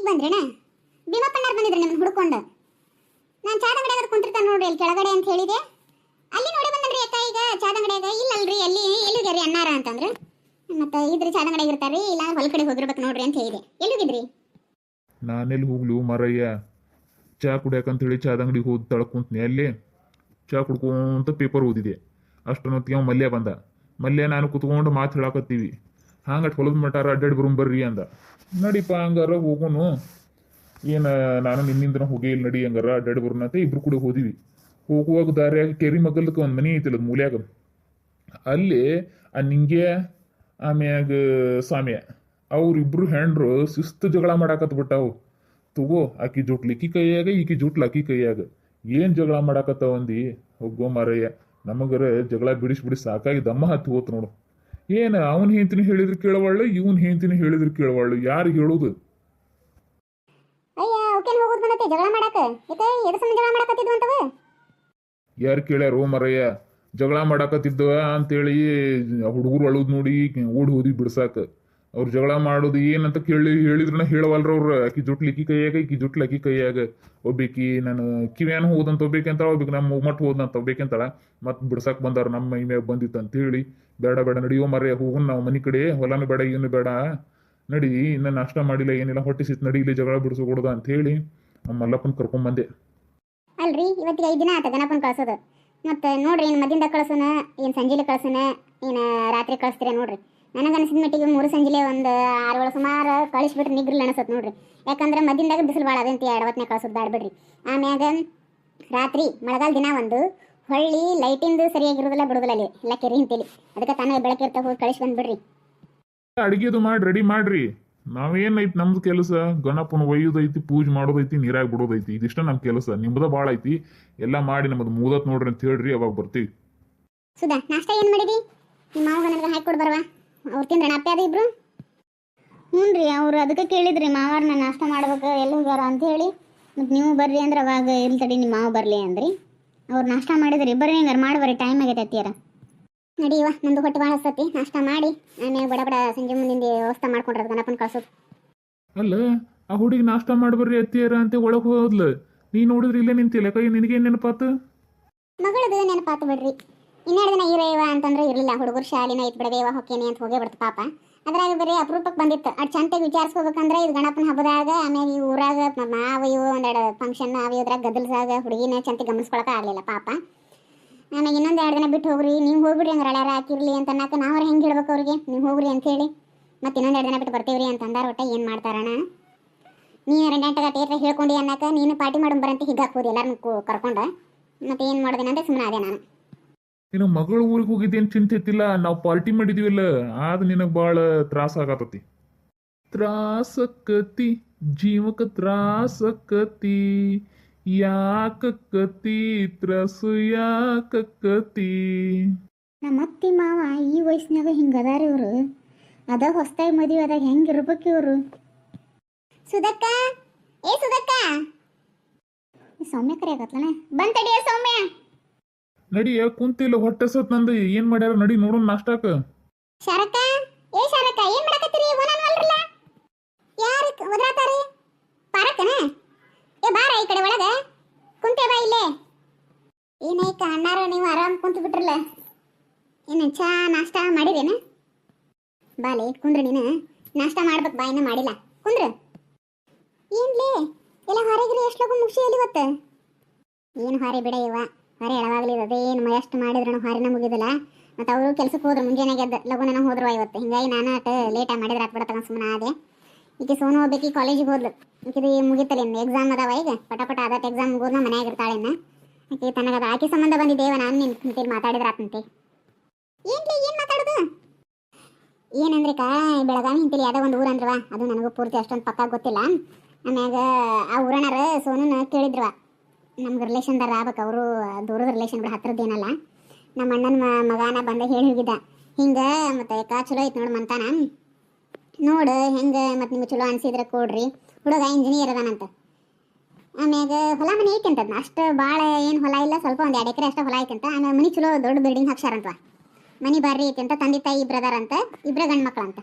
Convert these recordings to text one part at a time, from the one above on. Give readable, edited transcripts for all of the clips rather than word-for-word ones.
ಬಂದ್ರೇನ? ಭೀಮಪ್ಪಣ್ಣಾರ್ ಬಂದಿದ್ರು ನಿಮ್ಮನ್ನ ಹುಡ್ಕೊಂಡು. ನಾನು ಚಾದ ಅಂಗಡಿಯಾಗ ಕುಂತಿರ್ತಾನೆ ನೋಡ್ರಿ ಅಲ್ಲಿ ಕೆಳಗಡೆ ಅಂತ ಹೇಳಿದೆ. ಅಲ್ಲಿ ನೋಡಿ ಬಂದಲ್ರಿ ಅಕ್ಕ ಈಗ ಚಾದ ಅಂಗಡಿಯಾಗ. ಇಲ್ಲಲ್ರಿ ಎಲ್ಲಿಗ್ಯಾರಿ ಅಣ್ಣಾರ ಅಂತಂದ್ರೆ, ಮತ್ತೆ ಇದ್ರಿ ಚಾದ ಅಂಗಡಿಯಾಗ ಇರ್ತಾರ್ರಿ, ಇಲ್ಲ ಹೊಲ ಕಡೆ ಹೋಗಿರ್ಬೇಕು ನೋಡ್ರಿ ಅಂತ ಹೇಳಿದೆ. ಎಲ್ಲಿಗಿದ್ರಿ? ನಾನೆಲ್ಲಿ ಹೋಗ್ಲು ಮರಯ್ಯ, ಚಾ ಕುಡಿಯಾಕಂತ ಹೇಳಿ ಚಾದ ಅಂಗಡಿಗೆ ಹೋಗಿ ತಳ್ಕೊಂತೀನಿ. ಅಲ್ಲಿ ಚಾ ಕುಡ್ಕೊಂತ ಪೇಪರ್ ಓದಿದೆ. ಅಷ್ಟೊತ್ತಿಗೆ ಅವ ಮಲ್ಯ ಬಂದ. ಮಲ್ಯ ನಾನು ಕುತ್ಕೊಂಡು ಮಾತು ಹೇಳಾಕತ್ತೀವಿ. ಹಂಗಟ್ ಹೊಲದ ಮಟಾರ ಅಡ್ಡಾಡಿ ಬರ್ರಿ ಅಂದ. ನಡಿಪ ಹಂಗಾರ ಹೋಗೋನು, ಏನು ನಾನು ನಿನ್ನಿಂದನ ಹೋಗೇ ಇಲ್ಲ, ನಡಿ ಹಂಗಾರ ಅಡ್ಡಾಡಿ ಬರೋಣ ಅಂತ ಇಬ್ರು ಕೂಡ ಹೋದಿವಿ. ಹೋಗುವಾಗ ದಾರಿಯಾಗ ಕೆರಿ ಮಗಲ್ದಕ್ಕೆ ಒಂದು ಮನೆ ಐತಿಲ್ಲ ಮೂಲ್ಯಾಗ, ಅಲ್ಲಿ ಆ ನಿಂಗೆ ಆಮ್ಯಾಗ ಸಾಮ್ಯ ಅವ್ರಿಬ್ರು ಹೆಂಡ್ರು ಶಿಸ್ತು ಜಗಳ ಮಾಡಾಕತ್ ಬಿಟ್ಟಾವು. ತಗೋ ಆಕಿ ಜೋಟ್ಲು ಈಕಿ ಕೈಯಾಗ, ಈಕಿ ಜೋಟ್ಲು ಆಕಿ ಕೈಯಾಗ. ಏನು ಜಗಳ ಮಾಡಾಕತ್ತಾವಂದಿ ಹೋಗೋ ಮಾರಯ್ಯ. ನಮಗರ ಜಗಳ ಬಿಡಿಸಿ ಸಾಕಾಗಿ ದಮ್ಮ ಹತ್ತಿ ಹೋತ್ ನೋಡು. ಏನು ಅವನ್ ಹೆಂತಿನ ಹೇಳಿದ್ರು ಕೇಳವಾಳು, ಇವನ್ ಹೆಂತಿನ ಹೇಳಿದ್ರು ಕೇಳವಾಳು, ಯಾರು ಹೇಳೋದು? ಅಯ್ಯ ಅವಕೇನು ಹೋಗೋದು ಬಂದೈತೆ ಜಗಳ ಮಾಡಾಕ? ಯಾಕೆ ಎದು ಸಮ ಜಗಳ ಮಾಡಾಕತ್ತಿದ್ವು ಅಂತವ? ಯಾರು ಕೇಳ್ಯಾರೋ ಮರಯ್ಯ? ಜಗಳ ಮಾಡಾಕತ್ತಿದ್ದವ ಅಂತೇಳಿ ಹುಡುಗರು ಅಳುದ್ ನೋಡಿ ಓಡಿ ಹೋದ್ವಿ ಬಿಡ್ಸಾಕ. ಅವ್ರು ಜಗಳ ಮಾಡೋದು ಏನಂತ ಹೇಳಿದ್ರನ ಹೇಳವಲ್ರ ಅವ್ರು. ಆಕಿ ಜೊಟ್ಲು ಈಕಿ ಕೈಯಾಗ, ಈಕಿ ಜೊಟ್ಲು ಆಕಿ ಕೈಯಾಗ. ಒಬ್ಬೇಕಿ ನಾನು ಕಿವ್ಯಾನ ಹೋದಂತ ಒಬ್ಬೇಕಂತಾಳ, ಒಬ್ಬಕ್ಕೆ ನಮ್ಮ ಮಟ್ಟು ಹೋದಂತ ಒಬ್ಬೇಕಂತಾಳ. ಮತ್ತೆ ಬಿಡ್ಸಾಕ್ ಬಂದಾರ ನಮ್ಮ ಮೈ ಮ್ಯಾಗ ಬಂದಿತ್ತು ಅಂತ ಹೇಳಿ. ಬೇಡ ನಡಿಯೋ ಮರ್ಯ ಹೋಗೋಣ ನಾವು ಮನೆ ಕಡೆ. ಹೊಲನೂ ಬೇಡ ಏನು ಬೇಡ, ನಡಿ, ಇನ್ನು ನಾಷ್ಟ ಮಾಡಿಲ್ಲ ಏನಿಲ್ಲ, ಹೊಟ್ಟೆ ಸಿತ್, ನಡಿ ಇಲ್ಲಿ ಜಗಳ ಬಿಡಿಸ್ಕೊಡ್ದ ಅಂತ ಹೇಳಿ ನಮ್ಮ ಮಲ್ಲಪ್ಪನ ಕರ್ಕೊಂಬಂದೆ. ಅಲ್ರಿ ಇವತ್ತಿಗೆ 5 ದಿನ ಆತ ಗಣಪನ ಕಳ್ಸೋದು. ಮತ್ತೆ ನೋಡ್ರಿ ಏನು ಮದ್ದಿಂದ ಕಳ್ಸೋಣ, ಏನು ಸಂಜೆಲಿ ಕಳ್ಸೋಣ, ಏನು ರಾತ್ರಿ ಕಳಿಸ್ತೀರ ನೋಡ್ರಿ. ನನಗನ್ಸಿದ ಮಟ್ಟಿಗೆ 3 ಸಂಜೆಲೆ ಒಂದು 6 ಸುಮಾರು ಕಳಿಸ್ಬಿಟ್ರೆ ನಿಗ್ರಲ್ ಅನಿಸತ್ ನೋಡ್ರಿ. ಯಾಕಂದ್ರೆ ಮದ್ದಿಂದಾಗ ಬಿಸಿಲು ಭಾಳ ಅದಂತ 2 ಹೊತ್ತಿನ ಕಳ್ಸೋದು ಬ್ಯಾಡ್ಬಿಡ್ರಿ. ಆಮ್ಯಾಗ ರಾತ್ರಿ ಮಳೆಗಾಲ ದಿನ ಒಂದು ಹೊಳ್ಳಿ ಲೈಟಿಂದು ಸರಿಯಾಗಿರೋದಿಲ್ಲ ಬಿಡೋದಿಲ್ಲ ಅಲ್ಲಿ ಎಲ್ಲ ಕೆರಿ ಹಿಂತೇಲಿ. ಅದಕ್ಕೆ ತಾನೇ ಬೆಳಕಿರ್ತಾ ಹೋಗಿ ಕಳಿಸಿ ಬಂದ್ಬಿಡ್ರಿ. ಅಡಿಗೆದು ಮಾಡಿ ರೆಡಿ ಮಾಡ್ರಿ. ನಾವೇನೈತಿ ನಮ್ದು ಕೆಲಸ? ಗಣಪನ ಒಯ್ಯೋದೈತಿ, ಪೂಜೆ ಮಾಡೋದೈತಿ, ನೀರಾಗ ಬಿಡೋದೈತಿ. ಇದಿಷ್ಟ ನಮ್ಮ ಕೆಲಸ. ನಿಮ್ದ ಭಾಳ ಐತಿ. ಎಲ್ಲ ಮಾಡಿ ನಮ್ಮದು ಮುದತ್ ನೋಡ್ರಿ ಅಂತ ಹೇಳ್ರಿ, ಅವಾಗ ಬರ್ತೀವಿ. ಸುಧಾ ನಾಷ್ಟ ಏನು ಮಾಡಿದಿ? ನಿಮ್ಮ ಮಾವಗ ನನಗೆ ಹಾಕಿ ಬರವಾ? ಅವ್ರು ತಿಂದ್ರೆ ಅಪ್ಪೆ ಅದು ಇಬ್ರು? ಹ್ಞೂ ರೀ, ಅವ್ರು ಅದಕ್ಕೆ ಕೇಳಿದ್ರಿ ಮಾವಾರನ್ನ ನಾಷ್ಟ ಮಾಡ್ಬೇಕು ಎಲ್ಲಿ ಹೋಗ್ಯಾರ ಅಂತ ಹೇಳಿ. ಮತ್ತು ನೀವು ಬರ್ರಿ ಅಂದ್ರೆ ಅವಾಗ ಇಲ್ಲಿ ತಡಿ ನಿಮ್ಮ ಮಾವ ಬರಲಿ ಅಂದ್ರಿ. ಅವ್ರು ನಾಷ್ಟ ಮಾಡಿದ್ರಿ. ಬರ್ರಿ ಹಂಗಾರೆ ಮಾಡಿ ಬರ್ರಿ, ಟೈಮ್ ಆಗೈತೆ ಅತ್ತಿಯಾರ. ನಡಿಯವ, ನಂದು ಹೊಟ್ಟೆ ಭಾಳ ಹಸ್ತತಿ. ನಾಷ್ಟ ಮಾಡಿ ಆಮೇಲೆ ಬಡ ಸಂಜೆ ಮುಂದಿನ ವ್ಯವಸ್ಥೆ ಮಾಡ್ಕೊಂಡ್ರೆ ಗಣಪನ ಕಳ್ಸೋದು. ಅಲ್ಲ, ಆ ಹುಡುಗಿ ನಾಷ್ಟ ಮಾಡ್ಬರ್ರಿ ಅತ್ತಿಯರ ಅಂತ ಒಳಗೆ ಹೋದ್ಲ. ನೀ ನೋಡಿದ್ರಿ ಇಲ್ಲೇ ನಿಂತಿಲ್ಲ, ಕೈ ನಿನಗೇನು ನೆನಪಾತು? ಮಗಳದು ನೆನಪಾತು ಬಿಡ್ರಿ. 2 ದಿನ ಇರೇವ ಅಂತಂದ್ರೆ ಇರಲಿಲ್ಲ. ಹುಡುಗರು ಶಾಲಿನ ಐತ್ ಬಿಡದೇವ ಹೊಕ್ಕೇನಿ ಅಂತ ಹೋಗೇ ಬಿಡ್ತು ಪಾಪ. ಅದ್ರಾಗ ಬರೀ ಅಪರೂಪಕ್ಕೆ ಬಂದಿತ್ತು. ಅದು ಚಂತೆಗೆ ವಿಚಾರಿಸ್ಕೋಬೇಕಂದ್ರೆ ಇದು ಗಣಪನ ಹಬ್ಬದಾಗ ಆಮೇಲೆ ಈ ಊರಾಗ ಮಾವ ಇವು ಒಂದೆರಡು ಫಂಕ್ಷನ್ ಅವು ಇದ್ರಾಗ ಗದ್ದಲ್ಸಾಗ ಹುಡುಗಿನ ಚಂತೆ ಗಮನಿಸ್ಕೊಳಕ್ಕೆ ಆಗಲಿಲ್ಲ ಪಾಪ. ಆಮೇಲೆ ಇನ್ನೊಂದು 2 ದಿನ ಬಿಟ್ಟು ಹೋಗ್ರಿ, ನೀವು ಹೋಗ್ಬಿಡ್ರಿ ಹಂಗಾರೆ ಅಳ್ಯಾರ ಹಾಕಿರ್ಲಿ ಅಂತ ಅನ್ನಕ್ಕೆ ನಾವು ಹೆಂಗೆ ಹೇಳ್ಬೇಕು ಅವ್ರಿಗೆ, ನೀವು ಹೋಗ್ರಿ ಅಂತ ಹೇಳಿ. ಮತ್ತೆ ಇನ್ನೊಂದು 2 ದಿನ ಬಿಟ್ಟು ಬರ್ತೀವ್ರಿ ಅಂತ ಅಂದಾರ. ಒಟ್ಟ ಏನು ಮಾಡ್ತಾರಣ, ನೀನು 2 ಗಂಟೆಗೆ ಟೇಟ್ರೆ ಹೇಳ್ಕೊಂಡು ಅನ್ನಕ್ಕೆ ನೀನು ಪಾರ್ಟಿ ಮಾಡೋಣ ಬರಂತ ಹಿಗ್ಗಾಕ್ ಹೋದಿ ಎಲ್ಲರನ್ನು ಕರ್ಕೊಂಡು. ಮತ್ತೆ ಏನು ಮಾಡೋದೇನ ಅಂತ ಸುಮ್ಮನೆ ಅದೇ ನಾನು. ಇನ್ನು ಮಗಳ ಊರಿಗೆ ಹೋಗಿದ್ದೇನು ಚಿಂತೆ ಇತ್ತಿಲ್ಲ, ನಾವು ಪಾರ್ಟಿ ಮಾಡಿದೀವಲ್ಲ, ಅದು ನಿನಗೆ ಭಾಳ ತ್ರಾಸ ಆಗತತಿ. ತ್ರಾಸಕತಿ ಜೀವಕ ತ್ರಾಸಕತಿ, ಯಾಕಕತಿ ತ್ರಸು ಯಾಕಕತಿ. ನಮ್ಮ ಅತ್ತಿ ಮಾವ ಈ ವಯಸ್ಸಿನಾಗ ಹಿಂಗದಾರ ಇವರು. ಅದ ಹೊಸ್ತಾಗಿ ಮದುವೆ ಅದಾಗ ಹೆಂಗಿರ್ಬೇಕು ಇವರು. ಸುಧಕ್ಕ, ಏ ಸುಧಕ್ಕ, ಸೌಮ್ಯ ಕರೆಯಾಗತ್ತಲನ ಬಂತಡಿಯ ಸೌಮ್ಯ. ನಡಿಯ ಕುಂತಿಲ್ಲ, ಹೊಟ್ಟೆ ಸತ್ ನಂದು. ಏನ್ ಮಾಡ್ಯಾರ ನಡಿ ನೋಡೋಣ ನಾಷ್ಟಾಕ. ಶಾರಕ್ಕ, ಏ ಶಾರಕ್ಕ, ಏನ್ ಮಾಡಕತ್ತೀರಿ? ಓನನ್ ಅಲ್ರಲ್ಲ, ಯಾರು ಒದರಾತಾರಿ? ಪಾರಕ್ಕನ? ಏ ಬಾರ ಈ ಕಡೆ ಒಳಗ ಕುಂತೆ ಬಾ ಇಲ್ಲೇ. ಏನೈಕ ಅಣ್ಣಾರ ನೀವು ಆರಾಮ್ ಕುಂತು ಬಿಟ್ರಲ್ಲ. ಏನು ಚಾ ನಾಷ್ಟ ಮಾಡಿರೇನ? ಬಾಲೆ ಕುಂದ್ರ, ನೀನು ನಾಷ್ಟ ಮಾಡ್ಬೇಕು ಬಾ, ಇನ್ನೂ ಮಾಡಿಲ್ಲ. ಕುಂದ್ರ. ಏನ್ಲೇ ಎಲ್ಲ ಹೊರಗಿರಿ ಎಷ್ಟು ಲಗು ಮುಗಿಸಿಯಲ್ಲಿ ಇವತ್ತು? ಏನು ಹೊರೆ ಬಿಡ ಇವ, ಹೊರೆ ಎಳವಾಗ್ಲಿದ. ಅದೇನು ಎಷ್ಟು ಮಾಡಿದ್ರೂ ಹೊರೆನ ಮುಗಿದಿಲ್ಲ. ಮತ್ತು ಅವರು ಕೆಲ್ಸಕ್ಕೆ ಹೋದ್ರು ಮುಂಜಾನೆ ಗೆದ್ದು ಲಗುನ ಹೋದ್ರು ಇವತ್ತು. ಹಿಂಗಾಗಿ ನಾನು ಅಟ್ ಲೇಟಾಗಿ ಮಾಡಿದ್ರೆ ಹತ್ಬಿಡ ತಗೊಂಡು ಸುಮ್ಮನೆ ಅದೇ. ಈಕೆ ಸೋನು ಹೋಗ್ಬೇಕು ಕಾಲೇಜಿಗೆ ಹೋದ್ಲು. ಈಕಿದು ಮುಗಿತಲ್ಲ, ಇನ್ನು ಎಕ್ಸಾಮ್ ಅದಾವ ಈಗ. ಪಟ ಆದತ್ ಎಕ್ಸಾಮ್ ಮುಗಿದ್ನ ಮನ್ಯಾಗ ಇರ್ತಾಳೆ ಇನ್ನು. ಆಕೆ ತನಗದ ಆಕೆ ಸಂಬಂಧ ಬಂದಿದ್ದೇವ. ನಾನು ನಿನ್ ಕುಂತೇಳಿ ಮಾತಾಡಿದ್ರೆ ಆತಂತೆ. ಏನು ಮಾತಾಡೋದು? ಏನಂದ್ರೆ ಬೆಳಗಾವಿ ಹಿಂತೇಳಿ ಯಾವುದೋ ಒಂದು ಊರು ಅಂದ್ರವ, ಅದು ನನಗೂ ಪೂರ್ತಿ ಅಷ್ಟೊಂದು ಪಕ್ಕ ಗೊತ್ತಿಲ್ಲ. ಆಮ್ಯಾಗ ಆ ಊರಣ್ಣರು ಸೋನನ ಕೇಳಿದ್ರವ, ನಮ್ಗೆ ರಿಲೇಷನ್ದಾರ ಆಗ್ಬೇಕು. ಅವರು ದೂರದ ರಿಲೇಷನ್ ಬಿಡ, ಹತ್ರದ್ದೇನಲ್ಲ. ನಮ್ಮ ಅಣ್ಣನ ಮಗನ ಬಂದ ಹೇಳಿ ಹೋಗಿದ್ದ ಹಿಂಗೆ. ಮತ್ತು ಚಲೋ ಐತೆ ನೋಡು ಮಂತಾನ, ನೋಡು ಹೆಂಗೆ, ಮತ್ತು ನಿಮ್ಗೆ ಚಲೋ ಅನ್ಸಿದ್ರೆ ಕೊಡ್ರಿ. ಹುಡುಗ ಇಂಜಿನಿಯರ್ ಅದಾನಂತ. ಆಮ್ಯಾಗ ಹೊಲ ಮನೆ ಐತಂತ. ಅಷ್ಟು ಭಾಳ ಏನು ಹೊಲ ಇಲ್ಲ, ಸ್ವಲ್ಪ ಒಂದು 2 ಎಕರೆ ಅಷ್ಟು ಹೊಲ ಐತಂತ. ಆಮೇಲೆ ಮನೆ ಚಲೋ ದೊಡ್ಡ ಬಿಲ್ಡಿಂಗ್ ಹಾಕ್ಸಾರಂತ. ಮನೆ ಬಾರಿ ಐತಿ ಅಂತ. ತಂದೆ ತಾಯಿ ಇಬ್ರು ಅದಾರಂತ, 2 ಗಂಡು ಮಕ್ಳಂತ,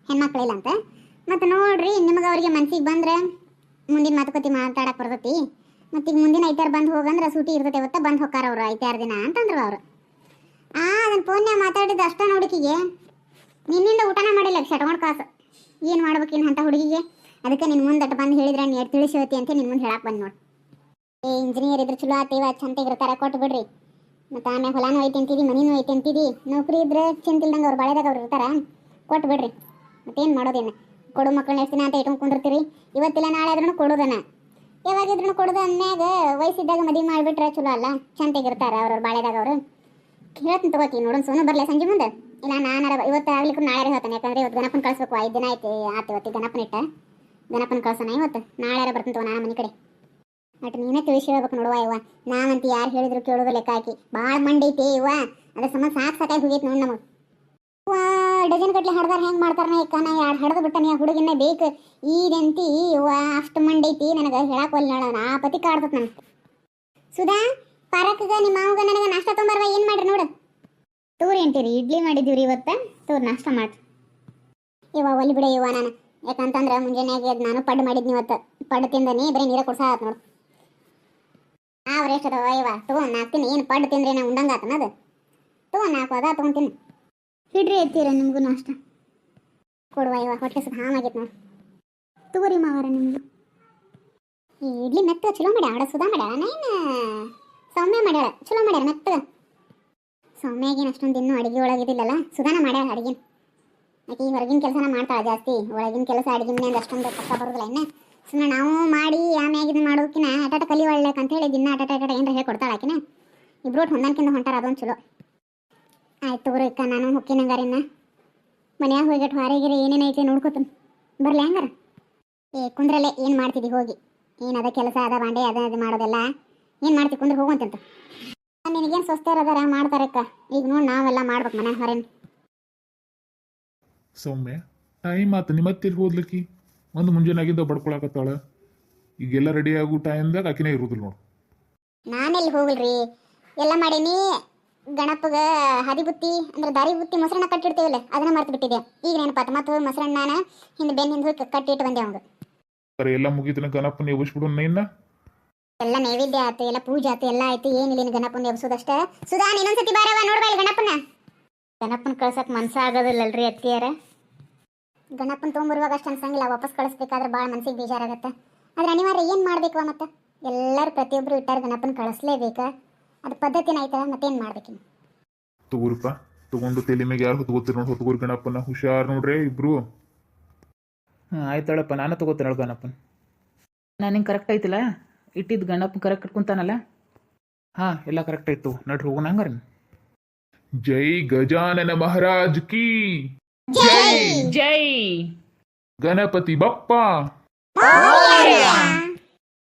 ಹೆಣ್ಮಕ್ಳಿಲ್ಲ ಅಂತ. ಮತ್ತು ನೋಡ್ರಿ ನಿಮಗೆ ಅವ್ರಿಗೆ ಮನ್ಸಿಗೆ ಬಂದ್ರೆ ಮುಂದಿನ ಮಾತುಕತೆ ಮಾತಾಡಕ್ಕೆ ಬರ್ತೈತಿ. ಮತ್ತು ಈಗ ಮುಂದಿನ ಐತಾರು ಬಂದು ಹೋಗಂದ್ರೆ ಸೂಟಿ ಇರ್ತೈತೆ ಇವತ್ತ ಬಂದು ಹೋಗಾರ ಅವ್ರು ಐತಾರು ದಿನ ಅಂತಂದ್ರು ಅವರು. ಅದನ್ನ ಫೋನ್ಯಾಗ ಮಾತಾಡಿದ್ದು ಅಷ್ಟ ನೋಡಿಕಿಗೆ ನಿನ್ನಿಂದ ಊಟನ ಮಾಡಿಲ್ಲ ಶಟ್ಕೊಂಡು ಕಾಸು ಏನು ಮಾಡ್ಬೇಕಿನ್ನು ಅಂತ ಹುಡುಗಿಗೆ. ಅದಕ್ಕೆ ನಿನ್ನ ಮುಂದೆ ಅಟ್ಟು ಬಂದು ಹೇಳಿದ್ರೆ ನೀರು ತಿಳಿಸಿ ಹೇಳ್ತಿ ಅಂತ ನಿನ್ನ ಮುಂದೆ ಹೇಳಕ್ಕೆ ಬಂದು ನೋಡಿ. ಇಂಜಿನಿಯರ್ ಇದ್ರೆ ಚಲೋ ಆತೀವ ಚಂತೆಗಿರ್ತಾರೆ ಕೊಟ್ಟು ಬಿಡ್ರಿ. ಮತ್ತು ಆಮೇಲೆ ಹೊಲಾನು ಐತೆ ಅಂತಿದಿ ಮನಿನೂ ಐತೆ ಅಂತಿದಿ ನೌಕರಿ ಇದ್ರೆ ಚಿಂತಿಲ್ದಂಗೆ ಅವ್ರು ಬಾಳೆದಾಗ ಅವ್ರು ಇರ್ತಾರ ಕೊಟ್ಟು ಬಿಡ್ರಿ. ಮತ್ತೇನು ಮಾಡೋದೇನು ಕೊಡು ಮಕ್ಕಳನ್ನ ಎಷ್ಟು ದಿನ ಅಂತ ಇಟ್ಕೊಂಡು ಕುಂದಿರ್ತೀರಿ. ಇವತ್ತಿಲ್ಲ ನಾಳೆ ಆದ್ರೂ ಕೊಡೋದನ್ನ ಯಾವಾಗಿದ್ರೂ ಕೊಡೋದು ಅಂದ್ಮ್ಯಾಗ ವಯಸ್ಸಿದ್ದಾಗ ಮದುವೆ ಮಾಡಿಬಿಟ್ರೆ ಚಲೋ ಅಲ್ಲ ಚಂತೆಗಿರ್ತಾರೆ ಅವ್ರವ್ರ ಬಾಳೆದಾಗ ಅವರು. ಹೇಳ್ತೀನಿ ತಗೋತಿ ನೋಡೋಣ ಸೋನು ಬರಲ್ಲ ಸಂಜೆ ಮುಂದೆ ಇಲ್ಲ ನಾನಾರ ಇವತ್ತು ಆಗ್ಲಿಕ್ಕೂ ನಾಳೆ ಹೇಳ್ತಾನೆ. ಯಾಕಂದ್ರೆ ಇವತ್ತು ಗಣಪನ ಕಳಿಸ್ಬೇಕು 5 ದಿನ ಆಯ್ತು ಇವತ್ತು ಗಣಪನ ಇಟ್ಟ ಗಣಪನ ಕಳ್ಸೋಣ ಇವತ್ತು ನಾಳೆ ಬರ್ತೀನಿ ತಗೋ ನಾನು ಮನೆ ಕಡೆ. ಬಟ್ ನೀನೇ ತಿಳಿಸಿ ಹೇಳ್ಬೇಕು ನೋಡುವ ಇವ ನಾವಂತ ಯಾರು ಹೇಳಿದ್ರು ಕೇಳೋದು ಲೆಕ್ಕ ಹಾಕಿ ಭಾಳ ಮಂಡೈತಿ ಇವ ಅದ್ರ ಸಂಬಂಧ ಸಾಕಾಗಿ ಹೋಗೈತಿ ನೋಡಿ ನಮಗೆ. ಡಜನ್ ಗಟ್ಲೆ ಹಡ್ದಾರ ಹೆಂಗೆ ಮಾಡ್ತಾರನ ಯಾಕ ನಾ ಯಾರು ಹಡ್ದು ಬಿಟ್ಟನೆ ಹುಡುಗಿನ ಬೇಕು ಈಗಂತಿ ಇವ ಅಷ್ಟು ಮಂಡೈತಿ ನನಗೆ ಹೇಳಕ್ಕೆ ಒಲ್ಲ ನಾ ಪತಿ ಕಾಡ್ತತ್ ನನಗೆ. ಸುಧಾ ಪಾರಕ್ಗೆ ನಿಮ್ಮ ಮಾವಗ ನನಗೆ ನಾಷ್ಟ ತೊಂಬರ್ವ ಏನು ಮಾಡ್ರಿ ನೋಡು. ತೂರಿ ಅಂತೀರಿ ಇಡ್ಲಿ ಮಾಡಿದ್ದೀವ್ರಿ ಇವತ್ತು ತೂರು ನಾಷ್ಟ ಮಾಡ್ರಿ. ಇವ ಒಲಿ ಬಿಡ ಇವ ನಾನು ಯಾಕಂತಂದ್ರೆ ಮುಂಜಾನೆಗೆ ನಾನು ಪಡ್ಡು ಮಾಡಿದ್ನಿ ಇವತ್ತು ಪಡ್ಡು ತಿಂದನಿ ಬರೀ ನೀರ ಕುಡ್ಸಾತ್ ನೋಡು. ಅವ್ರು ಎಷ್ಟದವ ಇವ ತೊಗೊಂಡು ನಾಕ್ತೀನಿ ಏನು ಪಡ್ಡು ತಿಂದ್ರೆ ನಾ ಉಂಡಂಗಾತನದು ತೊಗೊಂಡು ನಾಲ್ಕು ಅದ ತೊಗೊಂತೀನಿ ಹಿಡ್ರಿ ಎತ್ತೀರ ನಿಮಗೂ ನಾಷ್ಟ ಕೊಡುವ ಇವ ಹೊಟ್ಟೆ ಸುತ್ತ ಹಾಮಾಗೈತೆ ನೋಡಿ. ತಗೋರಿ ಮಾವಾರ ನಿಮ್ದು ಈ ಇಡ್ಲಿ ಮೆತ್ತ ಚಲೋ ಮಾಡ್ಯಾಳ ಸುಧಾ ಮಾಡ್ಯಾಳ ಏನು ಸೌಮ್ಯ ಮಾಡ್ಯಾಳ ಚಲೋ ಮಾಡ್ಯಾರ ಮೆತ್ತಗ. ಸೌಮ್ಯಾಗೇನು ಅಷ್ಟೊಂದು ಇನ್ನೂ ಅಡುಗೆ ಒಳಗಿದಿಲ್ಲಲ್ಲ ಸುಧಾನ ಮಾಡ್ಯಾಳ ಅಡುಗೆ. ಆಕೆ ಈ ಹೊರಗಿನ ಕೆಲಸನ ಮಾಡ್ತಾಳೆ ಜಾಸ್ತಿ ಒಳಗಿನ ಕೆಲಸ ಅಡುಗೆ ಮನೆಯಿಂದ ಅಷ್ಟೊಂದು ಪಕ್ಕ ಬರೋದಿಲ್ಲ ಇನ್ನು ಸುಮ್ಮನೆ ನಾವು ಮಾಡಿ ಆಮ್ಯಾಗ ಇದನ್ನ ಮಾಡೋಕಿನ ಆಟಾಟ ಕಲಿ ಒಳ್ಳೆಕ್ ಅಂತ ಹೇಳಿ ದಿನ ಆಟಾಟ ಏನಾರ ಹೇಳ್ಕೊಡ್ತಾಳೆ ಆಕಿನ. ಇಬ್ರು ಹೊಂದಾಣಿಕೆಯಿಂದ ಹೊಂಟಾರ ಅದೊಂದು ಚಲೋ ಆಯ್ತು ತಗೋರಿ ಅಕ್ಕ ನಾನು ಹೊಕ್ಕಿನಂಗಾರಿನ ಮನ್ಯಾಗ ಹೋಗಿಟ್ಟು ಹೊರಗಿರಿ ಏನೇನೈತಿ ನೋಡ್ಕೊತೀನಿ ಬರಲಿ ಹಂಗಾರ. ಕುಂದ್ರಲ್ಲೇ ಏನು ಮಾಡ್ತಿದ್ದಿ ಹೋಗಿ ಏನು ಅದ ಕೆಲಸ ಅದ ಬಾಂಡೆ ಅದು ಮಾಡೋದೆಲ್ಲ ಏನು ಮಾಡ್ತಿ ಕುಂದ್ರೆ ಹೋಗುವಂತಂತ ನಿನಗೇನು ಸ್ವಸ್ಥರು ಅದಾರ ಮಾಡ್ತಾರಕ್ಕ ಈಗ ನೋಡಿ ನಾವೆಲ್ಲ ಮಾಡ್ಬೇಕು ಮನೆ ಹೊರೇನು. ಸೌಮ್ಯ ಟೈಮ್ ಆತು ನಿಮ್ಮತ್ತಿಲ್ಲಿ ಹೋದ್ಲಕ್ಕಿ ಒಂದು ಮುಂಜಾನಾಗಿದ್ದ ಬಡ್ಕೊಳಕತ್ತಾಳ ಈಗೆಲ್ಲ ರೆಡಿ ಆಗೋ ಟೈಮ್ದಾಗ ಆಕಿನೇ ಇರೋದಿಲ್ಲ ನೋಡು. ನಾನೆಲ್ಲಿ ಹೋಗಲ್ರಿ ಎಲ್ಲ ಮಾಡೀನಿ. ಗಣಪಗ ಹದಿ ಬುತ್ತಿ ಅಂದ್ರೆ ದಾರಿ ಬುತ್ತಿ ಮೊಸರನ್ನ ಕಟ್ಟಿಡ್ತೇವಲ್ಲ ಅದನ್ನ ಮರ್ತು ಬಿಟ್ಟಿದ್ದೆ. ಈಗ ನೆನಪಾತ ಮತ್ತು ಮೊಸರನ್ನ ಹಿಂದೆ ಬೆನ್ನ ಹಿಂದೆ ಹೋಗಿ ಕಟ್ಟಿಟ್ಟು ಬಂದೆ ಅವಂಗ. ಎಲ್ಲ ಮುಗಿದ್ರೆ ಗಣಪನ ಎಬ್ಬಿಸ್ಬಿಡು ಇನ್ನ ಎಲ್ಲ ನೈವೇದ್ಯ ಆಯ್ತು ಎಲ್ಲ ಪೂಜೆ ಆಯ್ತು ಎಲ್ಲ ಆಯ್ತು ಏನಿಲ್ಲ ಗಣಪನ ಎಬ್ಸೋದಷ್ಟ. ಸುಧಾ ಇನ್ನೊಂದ್ಸತಿ ಬಾರವ ನೋಡ್ಬಾಳಿ ಗಣಪನ ಕಳ್ಸಕ್ ಮನ್ಸ ಆಗೋದಿಲ್ಲಲ್ರಿ ಅತ್ತಿಯಾರ. ಗಣಪನ ತೊಗೊಂಬರುವಾಗ ಅಷ್ಟು ಅನ್ಸಂಗಿಲ್ಲ ವಾಪಸ್ ಕಳಿಸ್ಬೇಕಾದ್ರೆ ಭಾಳ ಮನ್ಸಿಗೆ ಬೇಜಾರಾಗತ್ತೆ. ಆದ್ರೆ ಅನಿವಾರ್ಯ ಏನು ಮಾಡ್ಬೇಕು ಮತ್ತೆ ಎಲ್ಲರೂ ಪ್ರತಿಯೊಬ್ಬರು ಇಟ್ಟಾರ ಗಣಪನ ಕಳಿಸ್ಲೇಬೇಕಾ ಅದು ಪದ್ಧತಿನ ಆಯ್ತದ ಮತ್ತೇನು ಮಾಡ್ಬೇಕು. ತಗೋರಿಪ್ಪ ತಗೊಂಡು ತಲೆ ಮೇಲೆ ಯಾರು ಹೊತ್ಕೋತೀರಿ ನೋಡಿ ಹೊತ್ಕೋರಿ ಗಣಪನ ಹುಷಾರ್ ನೋಡ್ರಿ ಇಬ್ರು. ಆಯ್ತಾಳಪ್ಪ ನಾನು ತಗೋತೇನೆ ಗಣಪನ. ನಾನು ಹಿಂಗೆ ಕರೆಕ್ಟ್ ಐತಿಲ್ಲ ಇಟ್ಟಿದ್ದು ಗಣಪನ ಕರೆಕ್ಟ್ ಇಟ್ಕೊಂತಾನಲ್ಲ ಹಾಂ ಎಲ್ಲ ಕರೆಕ್ಟ್ ಆಯ್ತು ನಡ್ರಿ ಹೋಗೋಣ ಹಂಗಾರ. ಜೈ ಗಜಾನನ ಮಹಾರಾಜ್ ಕಿ ಜೈ ಜೈ ಗಣಪತಿ ಬಪ್ಪ.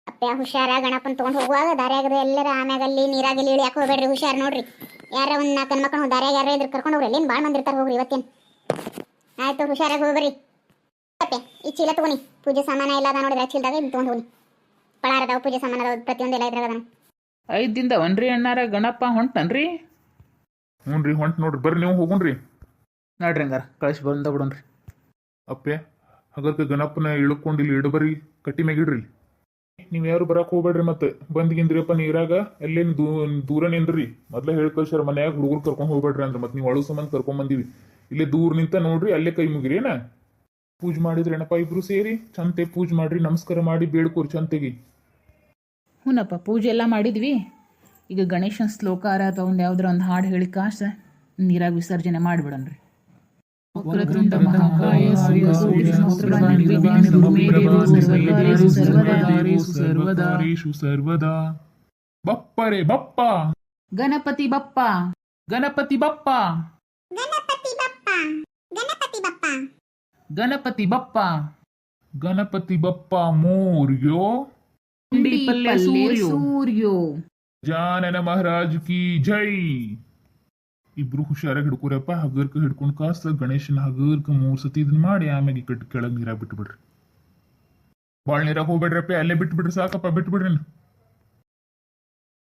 ಅಪ್ಪ ಹುಷಾರ ಗಣಪನ ತೊಗೊಂಡು ಹೋಗುವಾಗ ದಾರ್ಯಾಗದ ಎಲ್ಲರ ಆಮ್ಯಾಗ ಅಲ್ಲಿ ನೀರಾಗಲ್ಲಿ ಇಳಿ ಯಾಕೆ ಹೋಗ್ಬೇಡ್ರಿ ಹುಷಾರ್ ನೋಡ್ರಿ. ಯಾರ ಒಂದು 4 ಮಕ್ಕಳು ದಾರ್ಯಾಗ ಯಾರ ಇದ್ರೆ ಕರ್ಕೊಂಡು ಹೋಗ್ರಿ ಎಲ್ಲಿಂದ ಭಾಳ ಮಂದಿ ಇರ್ತಾರೆ ಹೋಗ್ರಿ ಇವತ್ತೇನು. ಆಯ್ತು ಹುಷಾರಾಗಿ ಹೋಗ್ಬರ್ರಿ. ಅಪ್ಪೆ ಈ ಚೀಲ ತಗೋನಿ ಪೂಜೆ ಸಾಮಾನ ಎಲ್ಲ ಅದ ನೋಡಿದ್ರೆ ಚೀಲದಾಗ ಇದು ತೊಗೊಂಡು ಹೋಗಿ ಪಳಾರದಾವ ಪೂಜೆ ಸಾಮಾನ ಅದಾವ ಪ್ರತಿಯೊಂದು ಎಲ್ಲ ಇದ್ರಾಗ 5 ದಿನದವನ್ರಿ ಅಣ್ಣಾರ ಗಣಪ ಹೊಂಟನ್ರಿ. ಹ್ಞೂ ರೀ ಹೊಂಟ್ ನೋಡ್ರಿ ಬರ್ರಿ ನೀವು ಹೋಗುಣ್ರಿ. ನೋಡ್ರಿ ಹಂಗಾರ ಕಳಿಸಿ ಬಂದ ಬಿಡೋಣ್ರಿ. ಅಪ್ಪೆ ಹಗರ್ಕ ಗಣಪನ ಇಳ್ಕೊಂಡು ಇಲ್ಲಿ ಇಡಬರಿ ಕಟ್ಟಿ ಮ್ಯಾಗಿಡ್ರಿ. ನೀವು ಯಾರು ಬರಕ್ಕೆ ಹೋಗ್ಬೇಡ್ರಿ ಮತ್ತೆ ಬಂದ್ಗಿಂದ್ರಿಯಪ್ಪ ನೀರಾಗ ಎಲ್ಲೇನು ದೂರ ನಿಂದ್ರಿ. ಮೊದ್ಲೇ ಹೇಳಿ ಕಳ್ಸ್ಯಾರ ಮನ್ಯಾಗ ಹುಡುಗರು ಕರ್ಕೊಂಡು ಹೋಗ್ಬೇಡ್ರಿ ಅಂದ್ರೆ ಮತ್ತೆ ನೀವು ಅಳು ಸಂಬಂಧ ಕರ್ಕೊಂಡ್ ಬಂದೀವಿ. ಇಲ್ಲೇ ದೂರ ನಿಂತ ನೋಡ್ರಿ ಅಲ್ಲೇ ಕೈ ಮುಗಿರಿ ಏನ ಪೂಜೆ ಮಾಡಿದ್ರಿ ಏನಪ್ಪ ಇಬ್ರು ಸೇರಿ ಚಂತೆ ಪೂಜೆ ಮಾಡ್ರಿ ನಮಸ್ಕಾರ ಮಾಡಿ ಬೇಡ್ಕೋರಿ ಚಂತೆಗಿ. ಹ್ಞೂನಪ್ಪ ಪೂಜೆ ಎಲ್ಲ ಮಾಡಿದ್ವಿ. ಈಗ ಗಣೇಶನ ಶ್ಲೋಕಾರ ಅಥವಾ ಒಂದು ಯಾವ್ದಾರ ಒಂದು ಹಾಡು ಹೇಳಿ ಕಾಸ ನೀರಾಗ ವಿಸರ್ಜನೆ ಮಾಡಿಬಿಡನ್ರಿ. ವಕ್ರತುಂಡ ಮಹಾಕಾಯ ಸರ್ವದಾರೇಷು ಸರ್ವದಾ ಬಪ್ಪರೆ ಬಪ್ಪ ಗಣಪತಿ ಬಪ್ಪ ಗಣಪತಿ ಬಪ್ಪ ಗಣಪತಿ ಬಪ್ಪ ಗಣಪತಿ ಬಪ್ಪ ಗಣಪತಿ ಬಪ್ಪ ಗಣಪತಿ ಬಪ್ಪ ಮೋರ್ಯೋ ಉಂಡಿ ಪಲ್ಲೆ ಸೂರ್ಯೋ ಜಾನನ ಮಹಾರಾಜ್ ಕಿ ಜೈ. ಇಬ್ರು ಹುಷಾರಾಗಿ ಹಿಡ್ಕೊರಪ್ಪ ಹಗರ್ಕ ಹಿಡ್ಕೊಂಡು ಕಾಸ ಗಣೇಶನ ಹಗರ್ಕ 3 ಸತಿ ಇದನ್ನ ಮಾಡಿ ಆಮ್ಯಾಗ ಕೆಳಗೆ ನೀರಾಗ ಬಿಟ್ಬಿಡ್ರಿ. ಭಾಳ ನೀರಾಗ ಹೋಗ್ಬೇಡ್ರಪ್ಪ ಅಲ್ಲೇ ಬಿಟ್ಬಿಡ್ರಿ ಸಾಕಪ್ಪ ಬಿಟ್ಬಿಡ್ರಿ.